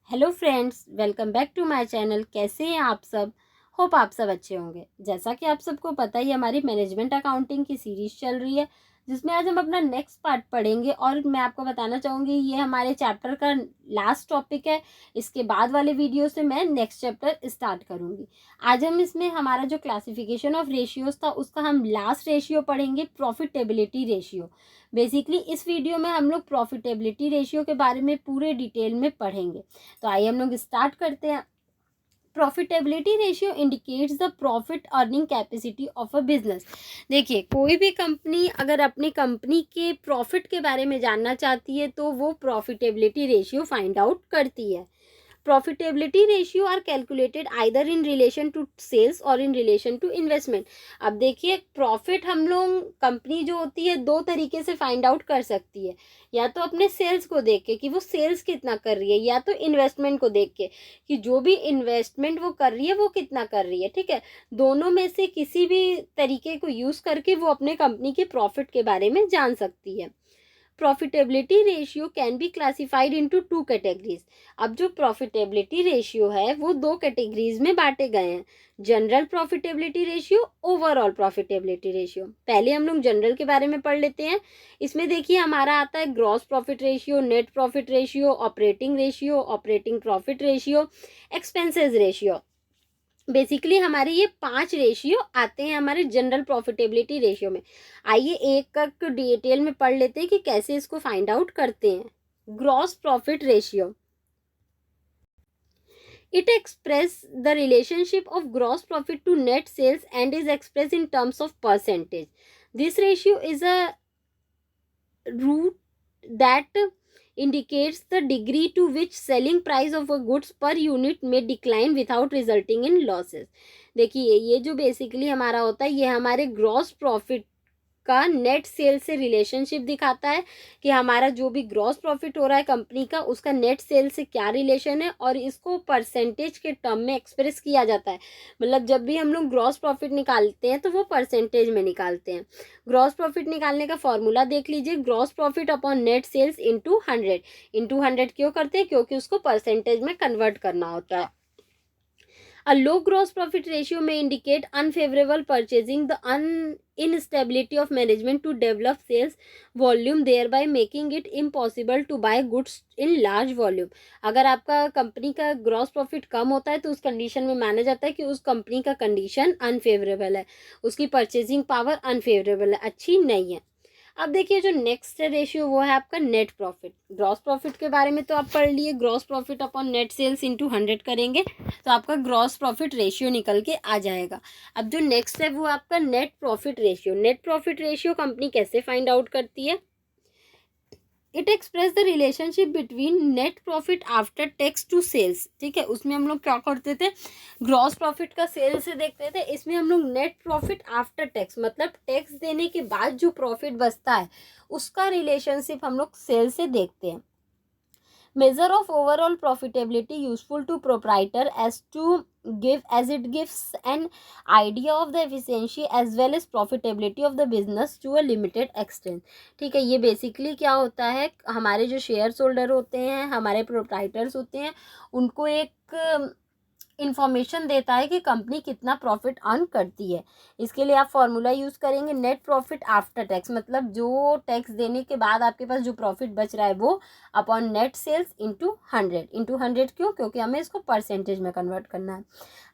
Hello friends, welcome back to my channel. कैसे हैं आप सब? होप आप सब अच्छे होंगे। जैसा कि आप सबको पता ही हमारी मैनेजमेंट अकाउंटिंग की सीरीज चल रही है, जिसमें आज हम अपना नेक्स्ट पार्ट पढ़ेंगे। और मैं आपको बताना चाहूँगी ये हमारे चैप्टर का लास्ट टॉपिक है। इसके बाद वाले वीडियो से मैं नेक्स्ट चैप्टर स्टार्ट करूँगी। आज हम इसमें हमारा जो क्लासिफिकेशन ऑफ रेशियोज था उसका हम लास्ट रेशियो पढ़ेंगे, प्रॉफिटेबिलिटी रेशियो। बेसिकली इस वीडियो में हम लोग प्रॉफिटेबिलिटी रेशियो के बारे में पूरे डिटेल में पढ़ेंगे। तो आइए हम लोग स्टार्ट करते हैं। Profitability ratio indicates the profit earning capacity of a business. देखिए, कोई भी कंपनी अगर अपनी कंपनी के प्रॉफिट के बारे में जानना चाहती है तो वो प्रॉफिटेबिलिटी रेशियो फाइंड आउट करती है। Profitability ratio are calculated either in relation to sales और इन रिलेशन टू इन्वेस्टमेंट। अब देखिए, प्रॉफिट हम लोग कंपनी जो होती है दो तरीके से फाइंड आउट कर सकती है। या तो अपने सेल्स को देख के कि वो सेल्स कितना कर रही है, या तो इन्वेस्टमेंट को देख के कि जो भी इन्वेस्टमेंट वो कर रही है वो कितना कर रही है। ठीक है, दोनों में से किसी भी तरीके को यूज करके वो अपने कंपनी के प्रॉफिट के बारे में जान सकती है। Profitability ratio can be classified into two categories. अब जो प्रॉफिटेबिलिटी रेशियो है वो दो कैटेगरीज में बांटे गए हैं, general profitability ratio, overall profitability ratio. पहले हम लोग जनरल के बारे में पढ़ लेते हैं। इसमें देखिए हमारा आता है gross profit ratio, net profit ratio, operating ratio, operating profit ratio, expenses ratio. Basically हमारे ये 5 रेशियो आते हैं हमारे जनरल प्रॉफिटेबिलिटी रेशियो में। आइए एक एक डिटेल में पढ़ लेते हैं कि कैसे इसको फाइंड आउट करते हैं। Gross profit ratio, it express the relationship of gross profit to net sales and is expressed in terms of percentage. This ratio is a root that indicates the degree to which selling price of a goods per unit may decline without resulting in losses. देखिए, ये जो basically हमारा होता है ये हमारे gross profit का net sale से रिलेशनशिप दिखाता है कि हमारा जो भी ग्रॉस प्रॉफिट हो रहा है कंपनी का उसका नेट सेल से क्या रिलेशन है, और इसको परसेंटेज के टर्म में एक्सप्रेस किया जाता है। मतलब जब भी हम लोग ग्रॉस प्रॉफिट निकालते हैं तो वो परसेंटेज में निकालते हैं। ग्रॉस प्रॉफिट निकालने का फॉर्मूला देख लीजिए, gross profit upon net sales into 100 क्यों करते हैं? क्योंकि उसको परसेंटेज में कन्वर्ट करना होता है। A low gross profit ratio may indicate unfavorable purchasing, the instability of management to develop sales volume, thereby making it impossible to buy goods in large volume. अगर आपका कंपनी का ग्रॉस प्रॉफिट कम होता है तो उस कंडीशन में माना जाता है कि उस कंपनी का कंडीशन अनफेवरेबल है, उसकी परचेजिंग पावर अनफेवरेबल है, अच्छी नहीं है। अब देखिए जो नेक्स्ट रेशियो वो है आपका नेट प्रॉफिट। ग्रॉस प्रॉफिट के बारे में तो आप पढ़ लिए, gross profit upon net sales into 100 करेंगे तो आपका ग्रॉस प्रॉफिट रेशियो निकल के आ जाएगा। अब जो नेक्स्ट है वो आपका net profit ratio. Net profit ratio company कैसे फाइंड आउट करती है? It express the relationship between net profit after tax to sales. ठीक है, उसमें हम लोग क्या करते थे, ग्रॉस प्रॉफिट का सेल से देखते थे, इसमें हम लोग नेट प्रॉफिट आफ्टर टैक्स मतलब टैक्स देने के बाद जो प्रॉफिट बचता है उसका रिलेशनशिप हम लोग सेल से देखते हैं। Measure of overall profitability useful to proprietor as it gives an idea of the efficiency as well as profitability of the business to a limited extent. ठीक है, ये बेसिकली क्या होता है, हमारे जो शेयर होल्डर होते हैं, हमारे प्रोप्राइटर्स होते हैं, उनको एक इंफॉर्मेशन देता है कि कंपनी कितना प्रॉफिट अर्न करती है। इसके लिए आप फॉर्मूला यूज़ करेंगे नेट प्रॉफिट आफ्टर टैक्स, मतलब जो टैक्स देने के बाद आपके पास जो प्रॉफिट बच रहा है वो अपॉन नेट सेल्स इंटू 100 क्यों? क्योंकि हमें इसको परसेंटेज में कन्वर्ट करना है।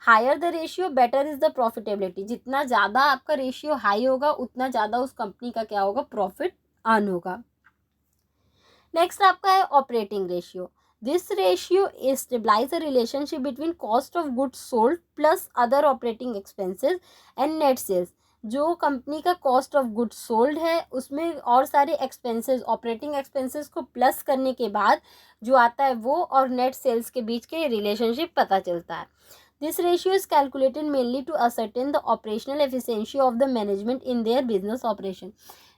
Higher the ratio better is the profitability. जितना ज़्यादा आपका रेशियो हाई होगा उतना ज़्यादा उस कंपनी का क्या होगा, प्रॉफिट अर्न होगा। नेक्स्ट आपका है operating ratio. This ratio stabilizes the relationship between cost of goods sold plus other operating expenses and net sales. जो कंपनी का कॉस्ट ऑफ गुड्स सोल्ड है उसमें और सारे एक्सपेंसेस, ऑपरेटिंग एक्सपेंसेस को प्लस करने के बाद जो आता है वो और नेट सेल्स के बीच के रिलेशनशिप पता चलता है। This ratio is calculated mainly to ascertain the operational efficiency of the management in their business operation.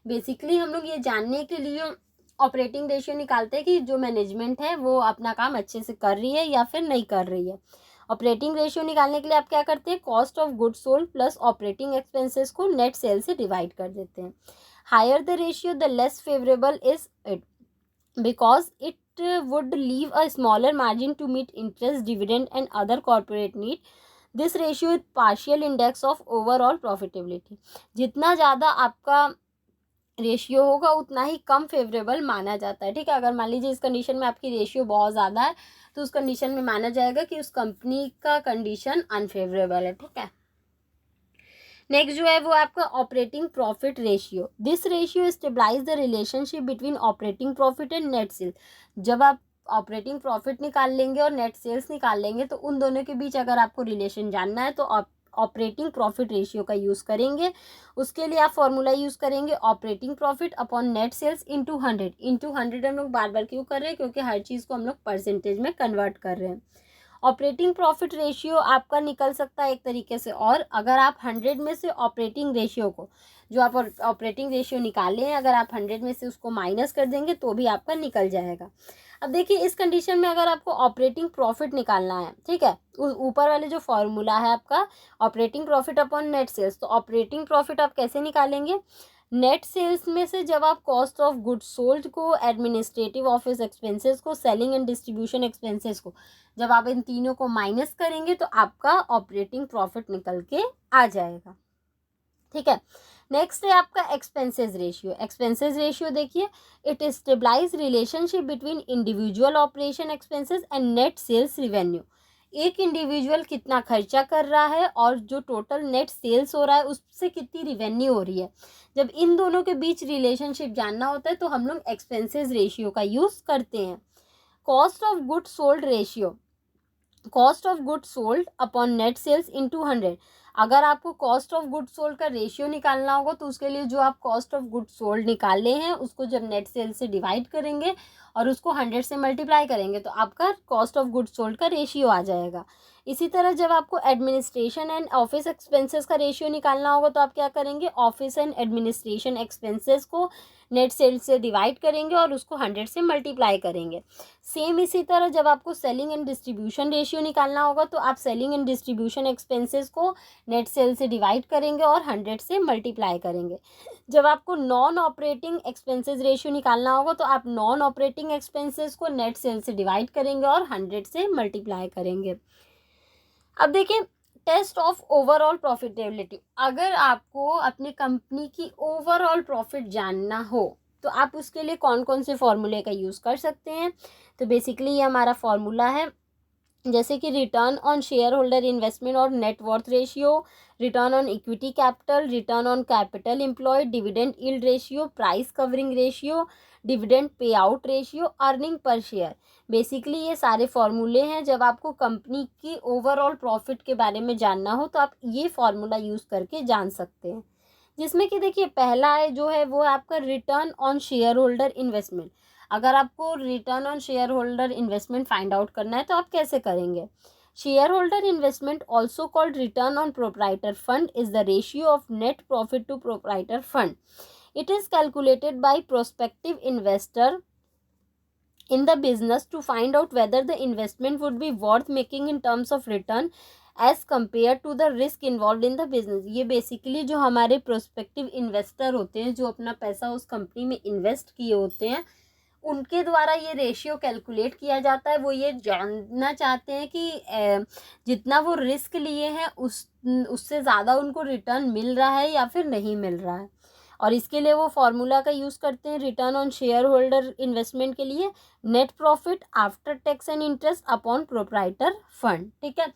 Basically हम लोग ये जानने के लिए ऑपरेटिंग रेशियो निकालते हैं कि जो मैनेजमेंट है वो अपना काम अच्छे से कर रही है या फिर नहीं कर रही है। ऑपरेटिंग रेशियो निकालने के लिए आप क्या करते हैं, cost of goods sold plus operating expenses को नेट सेल से डिवाइड कर देते हैं। Higher the ratio the less favourable is it because it would leave a smaller margin to meet interest, dividend and other corporate need. This ratio is partial index of overall profitability. जितना ज़्यादा आपका ratio होगा उतना ही कम favourable माना जाता है, ठीक है। अगर मान लीजिए इस कंडीशन में आपकी रेशियो बहुत ज़्यादा है तो उस कंडीशन में माना जाएगा कि उस कंपनी का कंडीशन अनफेवरेबल है, ठीक है। नेक्स्ट जो है वो आपका operating profit ratio. This ratio stabilize the relationship between operating profit and net sales. जब आप ऑपरेटिंग प्रॉफिट निकाल लेंगे और नेट सेल्स निकाल लेंगे तो उन दोनों के बीच अगर आपको रिलेशन जानना है तो ऑपरेटिंग प्रॉफिट रेशियो का यूज़ करेंगे। उसके लिए आप फॉर्मूला यूज़ करेंगे operating profit upon net sales into 100 हम लोग बार बार क्यों कर रहे हैं, क्योंकि हर चीज़ को हम लोग परसेंटेज में कन्वर्ट कर रहे हैं। ऑपरेटिंग प्रॉफिट रेशियो आपका निकल सकता है एक तरीके से, और अगर आप 100 में से ऑपरेटिंग रेशियो को, जो आप ऑपरेटिंग रेशियो निकाले हैं, अगर आप 100 में से उसको माइनस कर देंगे तो भी आपका निकल जाएगा। अब देखिए इस कंडीशन में अगर आपको ऑपरेटिंग प्रॉफिट निकालना है, ठीक है, ऊपर वाले जो फॉर्मूला है आपका operating profit upon net sales, तो ऑपरेटिंग प्रॉफिट आप कैसे निकालेंगे, नेट सेल्स में से जब आप कॉस्ट ऑफ गुड्स सोल्ड को, एडमिनिस्ट्रेटिव ऑफिस एक्सपेंसेस को, सेलिंग एंड डिस्ट्रीब्यूशन एक्सपेंसेस को, जब आप इन तीनों को माइनस करेंगे तो आपका ऑपरेटिंग प्रॉफिट निकल के आ जाएगा, ठीक है। नेक्स्ट है आपका एक्सपेंसेस रेशियो। एक्सपेंसेस रेशियो देखिए, it stabilize relationship between individual operation expenses and net sales revenue. एक इंडिविजुअल कितना खर्चा कर रहा है और जो टोटल नेट सेल्स हो रहा है उससे कितनी रिवेन्यू हो रही है। जब इन दोनों के बीच रिलेशनशिप जानना होता है तो हम लोग एक्सपेंसेस रेशियो का यूज़ करते हैं। Cost of goods sold ratio, cost of goods sold upon net sales into 100। अगर आपको कॉस्ट ऑफ गुड्स सोल्ड का रेशियो निकालना होगा तो उसके लिए जो आप कॉस्ट ऑफ गुड्स सोल्ड निकाले हैं उसको जब नेट सेल्स से डिवाइड करेंगे और उसको 100 से मल्टीप्लाई करेंगे तो आपका कॉस्ट ऑफ गुड्स सोल्ड का रेशियो आ जाएगा। इसी तरह जब आपको एडमिनिस्ट्रेशन एंड ऑफिस एक्सपेंसेस का रेशियो निकालना होगा तो आप क्या करेंगे, ऑफिस एंड एडमिनिस्ट्रेशन एक्सपेंसेस को नेट सेल्स से डिवाइड करेंगे और उसको 100 से मल्टीप्लाई करेंगे। सेम इसी तरह जब आपको सेलिंग एंड डिस्ट्रीब्यूशन रेशियो निकालना होगा तो आप सेलिंग एंड डिस्ट्रीब्यूशन एक्सपेंसेस को नेट सेल से डिवाइड करेंगे और 100 से मल्टीप्लाई करेंगे। जब आपको नॉन ऑपरेटिंग एक्सपेंसेस रेशियो निकालना होगा तो आप नॉन ऑपरेटिंग एक्सपेंसेस को नेट सेल से डिवाइड करेंगे और 100 से मल्टीप्लाई करेंगे। अब देखिए टेस्ट ऑफ ओवरऑल प्रॉफिटेबिलिटी। अगर आपको अपनी कंपनी की ओवरऑल प्रॉफिट जानना हो तो आप उसके लिए कौन कौन से फॉर्मूले का यूज़ कर सकते हैं। तो बेसिकली ये हमारा फॉर्मूला है, जैसे कि return on share holder investment और net worth ratio, return on equity capital, return on capital employed, dividend yield ratio, price covering ratio, dividend pay out ratio, earning per share. Basically ये सारे फॉर्मूले हैं। जब आपको कंपनी की overall profit के बारे में जानना हो तो आप ये फॉर्मूला यूज़ करके जान सकते हैं, जिसमें कि देखिए पहला है जो है वो आपका return on share holder investment. अगर आपको return on share holder investment find out करना है तो आप कैसे करेंगे, share holder investment also called return on proprietor fund is the ratio of net profit to proprietor fund. It is calculated by prospective investor in the business to find out whether the investment would be worth making in terms of return as compared to the risk involved in the business। ये basically जो हमारे prospective investor होते हैं जो अपना पैसा उस company में इन्वेस्ट किए होते हैं उनके द्वारा ये रेशियो कैलकुलेट किया जाता है। वो ये जानना चाहते हैं कि जितना वो रिस्क लिए हैं उससे ज़्यादा उनको रिटर्न मिल रहा है या फिर नहीं मिल रहा है, और इसके लिए वो फार्मूला का यूज़ करते हैं return on share holder investment के लिए, net profit after tax and interest upon proprietor fund, ठीक है।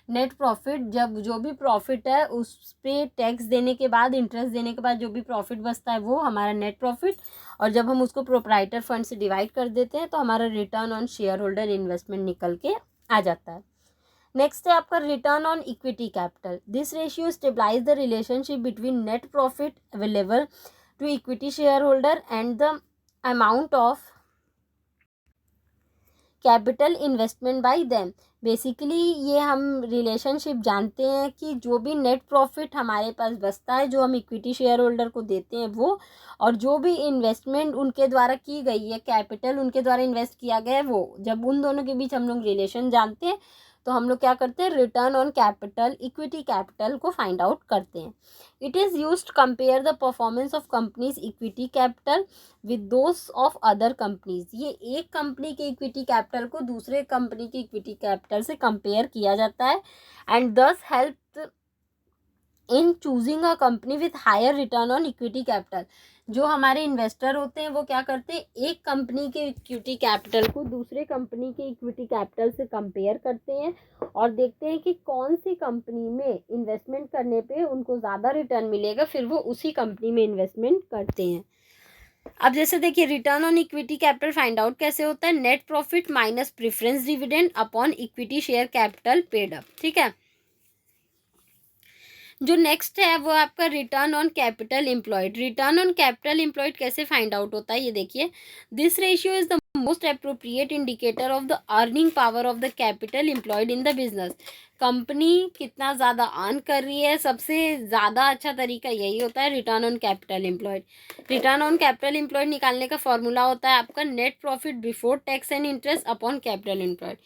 नेट प्रॉफिट, जब जो भी प्रॉफिट है उस पर टैक्स देने के बाद, इंटरेस्ट देने के बाद जो भी प्रॉफिट बचता है वो हमारा नेट प्रॉफिट, और जब हम उसको प्रोप्राइटर फंड से डिवाइड कर देते हैं तो हमारा return on share holder investment निकल के आ जाता है। नेक्स्ट है आपका return on equity capital. This ratio stabilize the relationship between net profit available to equity shareholder and the amount of capital investment by them. Basically ये हम relationship जानते हैं कि जो भी नेट प्रॉफिट हमारे पास बचता है जो हम इक्विटी शेयर होल्डर को देते हैं वो, और जो भी इन्वेस्टमेंट उनके द्वारा की गई है, कैपिटल उनके द्वारा इन्वेस्ट किया गया है वो, जब उन दोनों के बीच हम लोग रिलेशन जानते हैं तो हम लोग क्या करते हैं, return on capital, equity capital को फाइंड आउट करते हैं. It is use to compare the performance of companies equity capital with those of other companies. ये एक कंपनी के इक्विटी कैपिटल को दूसरे कंपनी की इक्विटी कैपिटल से कंपेयर किया जाता है and this help in choosing a company with higher return on equity capital. जो हमारे इन्वेस्टर होते हैं वो क्या करते हैं, एक कंपनी के इक्विटी कैपिटल को दूसरे कंपनी के इक्विटी कैपिटल से कंपेयर करते हैं और देखते हैं कि कौन सी कंपनी में इन्वेस्टमेंट करने पे उनको ज़्यादा रिटर्न मिलेगा, फिर वो उसी कंपनी में इन्वेस्टमेंट करते हैं. अब जैसे देखिए, return on equity capital find out कैसे होता है, net profit minus preference dividend upon equity share capital paid up. ठीक है. जो नेक्स्ट है वो आपका return on capital employed. Return on capital employed कैसे फाइंड आउट होता है, ये देखिए. This ratio is the most appropriate indicator of the earning power of the capital employed in the business. Company कितना ज़्यादा अर्न कर रही है, सबसे ज़्यादा अच्छा तरीका यही होता है, return on capital employed. Return on capital employed निकालने का फॉर्मूला होता है आपका net profit before tax and interest upon capital employed.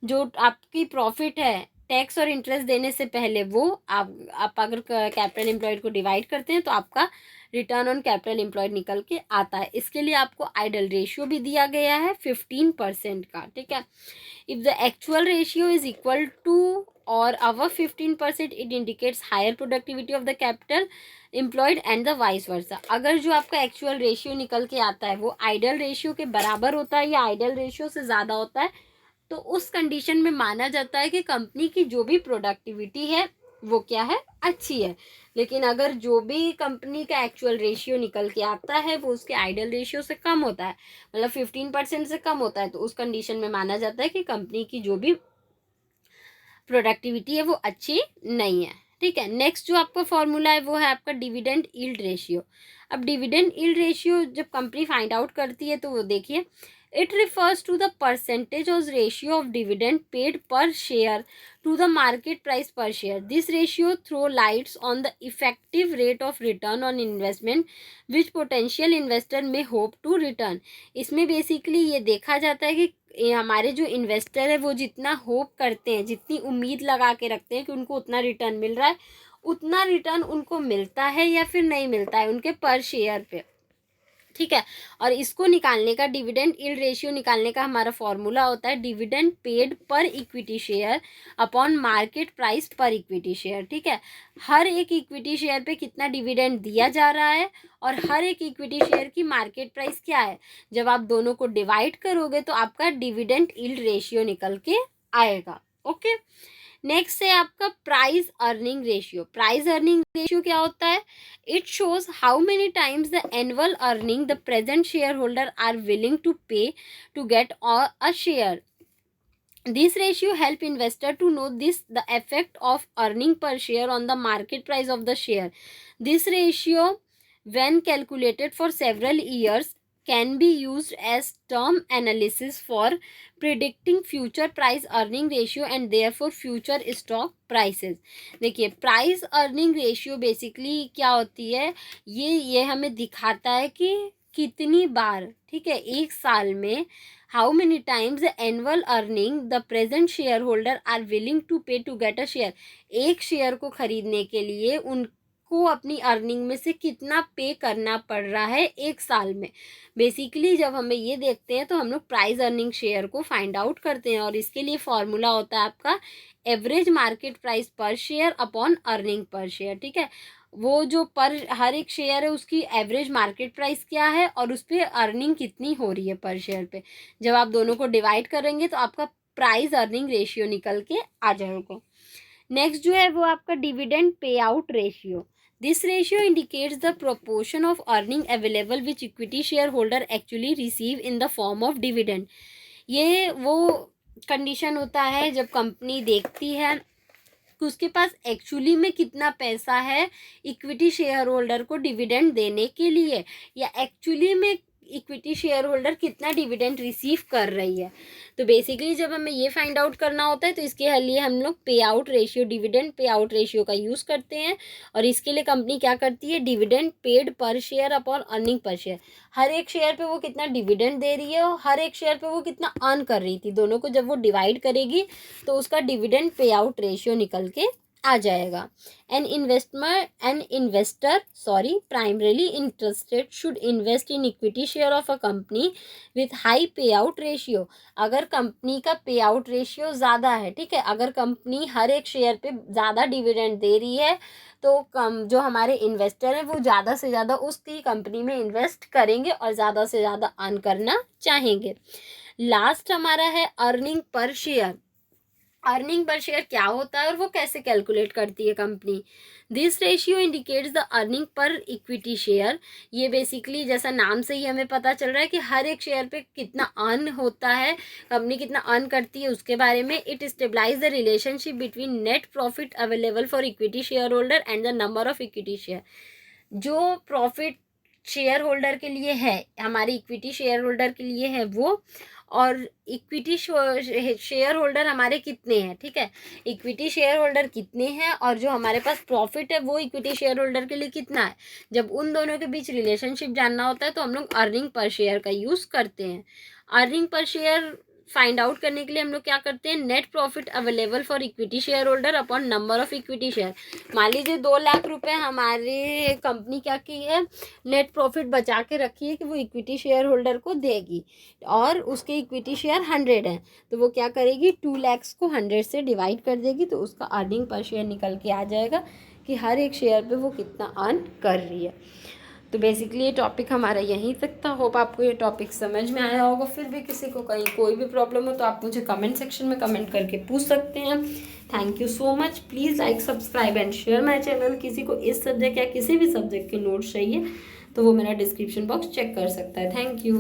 जो आपकी प्रॉफिट है टैक्स और इंटरेस्ट देने से पहले, वो आप अगर कैपिटल एम्प्लॉयड को डिवाइड करते हैं तो आपका रिटर्न ऑन कैपिटल एम्प्लॉयड निकल के आता है. इसके लिए आपको आइडल रेशियो भी दिया गया है 15% का. ठीक है. If the actual ratio is equal to or our 15%, it indicates higher productivity of the capital employed and the vice versa. अगर जो आपका एक्चुअल रेशियो निकल के आता है वो आइडल रेशियो के बराबर होता है या आइडल रेशियो से ज़्यादा होता है, तो उस कंडीशन में माना जाता है कि कंपनी की जो भी प्रोडक्टिविटी है वो क्या है, अच्छी है. लेकिन अगर जो भी कंपनी का एक्चुअल रेशियो निकल के आता है वो उसके आइडल रेशियो से कम होता है, मतलब 15% से कम होता है, तो उस कंडीशन में माना जाता है कि कंपनी की जो भी प्रोडक्टिविटी है वो अच्छी नहीं है. ठीक है. नेक्स्ट जो आपका फॉर्मूला है वो है आपका डिविडेंड यील्ड रेशियो. अब डिविडेंड यील्ड रेशियो जब कंपनी फाइंड आउट करती है तो वो देखिए, it refers to the percentage or ratio of dividend paid per share to the market price per share. This ratio throw lights on the effective rate of return on investment which potential investor may hope to return. इसमें basically ये देखा जाता है कि हमारे जो investor है वो जितना होप करते हैं, जितनी उम्मीद लगा के रखते हैं कि उनको उतना रिटर्न मिल रहा है, उतना रिटर्न उनको मिलता है या फिर नहीं मिलता है उनके पर शेयर पे. ठीक है. और इसको निकालने का, डिविडेंड यील्ड रेशियो निकालने का हमारा फॉर्मूला होता है डिविडेंड पेड पर equity share upon market price पर इक्विटी शेयर. ठीक है. हर एक इक्विटी शेयर पे कितना डिविडेंड दिया जा रहा है और हर एक इक्विटी शेयर की मार्केट प्राइस क्या है, जब आप दोनों को डिवाइड करोगे तो आपका डिविडेंड यील्ड रेशियो निकल के आएगा. ओके. नेक्स्ट है आपका price earning ratio. Price earning ratio क्या होता है, it shows how many times the annual earning the present share holder are willing to pay to get a share. This ratio help investor to know the effect of earning per share on the market price of the share. This ratio, when calculated for several years, can be used as term analysis for predicting future price earning ratio and therefore future stock prices. देखिए, price earning ratio basically क्या होती है, ये हमें दिखाता है कि कितनी बार, ठीक है, एक साल में how many times the annual earning the present share holder are willing to pay to get a share. एक शेयर को खरीदने के लिए उनको अपनी अर्निंग में से कितना पे करना पड़ रहा है एक साल में. बेसिकली जब हमें ये देखते हैं तो हम लोग प्राइस अर्निंग शेयर को फाइंड आउट करते हैं और इसके लिए फॉर्मूला होता है आपका एवरेज मार्केट प्राइस पर share upon earning per share. ठीक है. वो जो पर हर एक शेयर है उसकी एवरेज मार्केट प्राइस क्या है और उस पर अर्निंग कितनी हो रही है पर शेयर पे. जब आप दोनों को डिवाइड करेंगे तो आपका प्राइस अर्निंग रेशियो निकल के आ जाएगा. नेक्स्ट जो है वो आपका dividend pay out ratio. This ratio indicates the proportion of earning available which equity share holder actually receive in the form of dividend. ये वो कंडीशन होता है जब कंपनी देखती है कि उसके पास एक्चुअली में कितना पैसा है इक्विटी शेयर होल्डर को डिविडेंड देने के लिए, या एक्चुअली में इक्विटी शेयर होल्डर कितना डिविडेंड रिसीव कर रही है। तो बेसिकली जब हमें ये फाइंड आउट करना होता है तो इसके लिए हम लोग pay out ratio, dividend pay out ratio का यूज़ करते हैं। और इसके लिए कंपनी क्या करती है, dividend paid per share upon earning per share, हर एक शेयर पे वो कितना डिविडेंड दे रही है और हर एक शेयर पे वो कितना अर्न कर रही थी, दोनों को जब वो डिवाइड करेगी तो उसका डिविडेंड पे आउट रेशियो निकल के आ जाएगा। An investor primarily interested should invest in equity share of a company with high पे आउट रेशियो। अगर कंपनी का पे आउट रेशियो ज़्यादा है, ठीक है, अगर कंपनी हर एक शेयर पे ज़्यादा डिविडेंड दे रही है तो जो हमारे इन्वेस्टर हैं वो ज़्यादा से ज़्यादा उसकी कंपनी में इन्वेस्ट करेंगे और ज़्यादा से ज़्यादा अर्न करना चाहेंगे। लास्ट हमारा है earning per share. Earning per share क्या होता है और वो कैसे कैलकुलेट करती है company. This ratio indicates the earning per equity share. ये बेसिकली जैसा नाम से ही हमें पता चल रहा है कि हर एक शेयर पे कितना अर्न होता है, कंपनी कितना अर्न करती है उसके बारे में। It stabilize the relationship between net profit available for equity shareholder and the number of equity share. जो प्रॉफिट शेयर होल्डर के लिए है, हमारे इक्विटी शेयर होल्डर के लिए है वो, और इक्विटी शेयर होल्डर हमारे कितने हैं, ठीक है, इक्विटी शेयर होल्डर कितने हैं और जो हमारे पास प्रॉफिट है वो इक्विटी शेयर होल्डर के लिए कितना है। जब उन दोनों के बीच रिलेशनशिप जानना होता है तो हम लोग अर्निंग पर शेयर का यूज़ करते हैं। Earning per share find out करने के लिए हम लोग क्या करते हैं, net profit available for equity share holder upon number of equity share. मान लीजिए 2 लाख रुपए हमारे कंपनी क्या की है, नेट प्रॉफिट बचा के रखी है कि वो इक्विटी शेयर होल्डर को देगी, और उसके इक्विटी शेयर 100 हैं तो वो क्या करेगी, 2 लाख को 100 से डिवाइड कर देगी तो उसका अर्निंग पर शेयर निकल के आ जाएगा कि हर एक शेयर पे वो कितना अर्न कर रही है। तो बेसिकली ये टॉपिक हमारा यहीं तक था। होप आपको ये टॉपिक समझ में आया होगा। फिर भी किसी को कहीं कोई भी प्रॉब्लम हो तो आप मुझे कमेंट सेक्शन में कमेंट करके पूछ सकते हैं। Thank you so much. Please like, subscribe and share my channel. किसी को इस सब्जेक्ट या किसी भी सब्जेक्ट के नोट्स चाहिए तो वो मेरा डिस्क्रिप्शन बॉक्स चेक कर सकता है। Thank you.